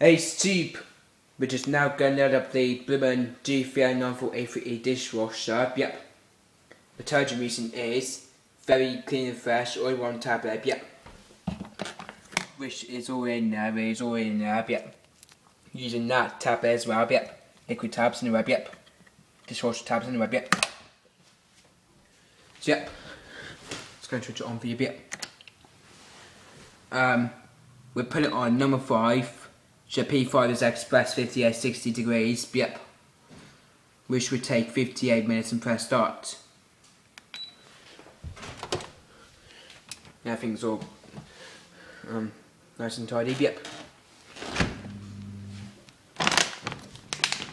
Hey Steve, we're just now going to load up the Blomberg GVN9483E dishwasher. Yep. The detergent reason is very clean and fresh, all in one tablet. Yep. Which is all in there, Yep. Using that tablet as well. Yep. Liquid tabs in the web. Yep. Dishwasher tabs in the web. Yep. So yep. Let's go and switch it on for you. Yep. We'll put it on number 5. So P5 is express 58 60 degrees, yep. Which would take 58 minutes and press start. Everything's all nice and tidy, yep.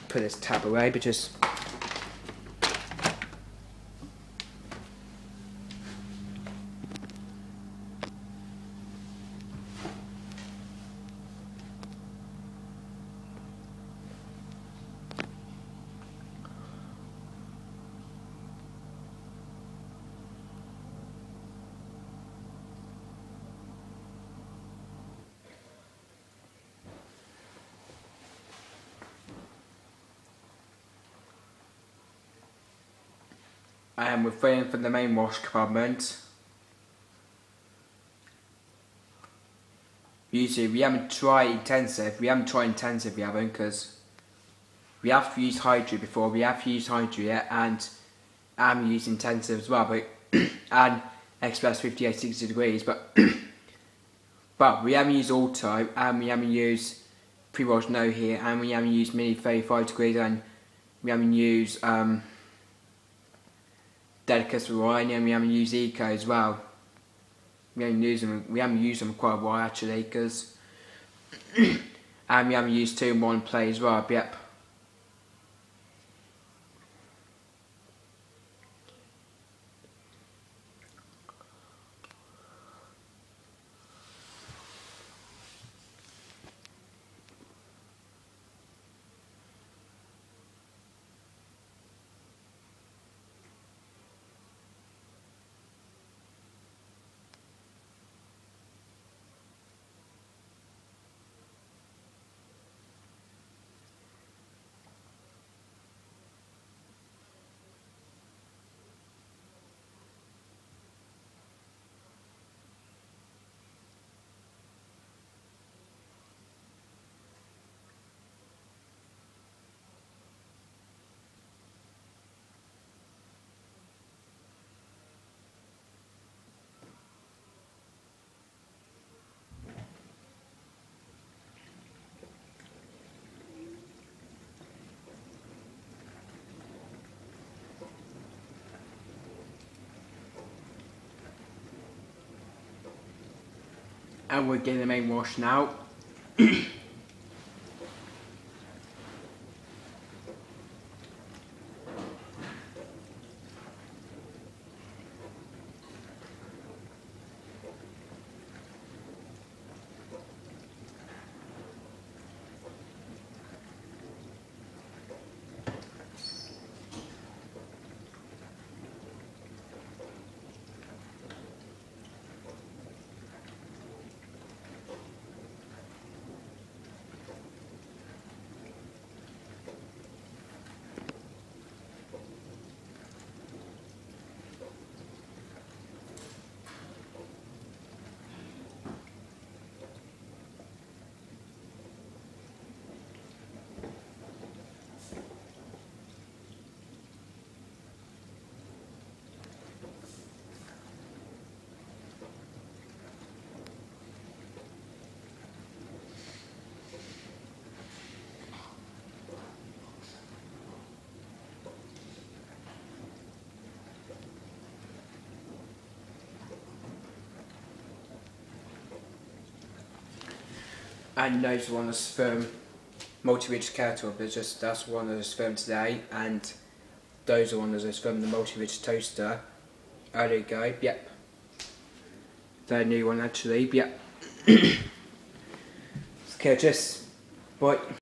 Put this tab away, but just we're waiting for the main wash compartment. Usually we haven't tried intensive, because we have used Hydro before, and I'm used intensive as well, but and express 58 60 degrees, but but we haven't used auto, and we haven't used pre-wash no here, and we haven't used mini 35 degrees, and we haven't used Delicate variety, and we haven't used Eco as well. We haven't used them quite a while actually, because and we haven't used 2-in-1 play as well. Yep. And we're getting the main wash now. And those are one that's from multi-ridge kettle, but that's one that's from today, and those are one that's from the multi-ridge toaster. Oh, there you go, yep. They're a new one actually, yep. Okay, just, bye.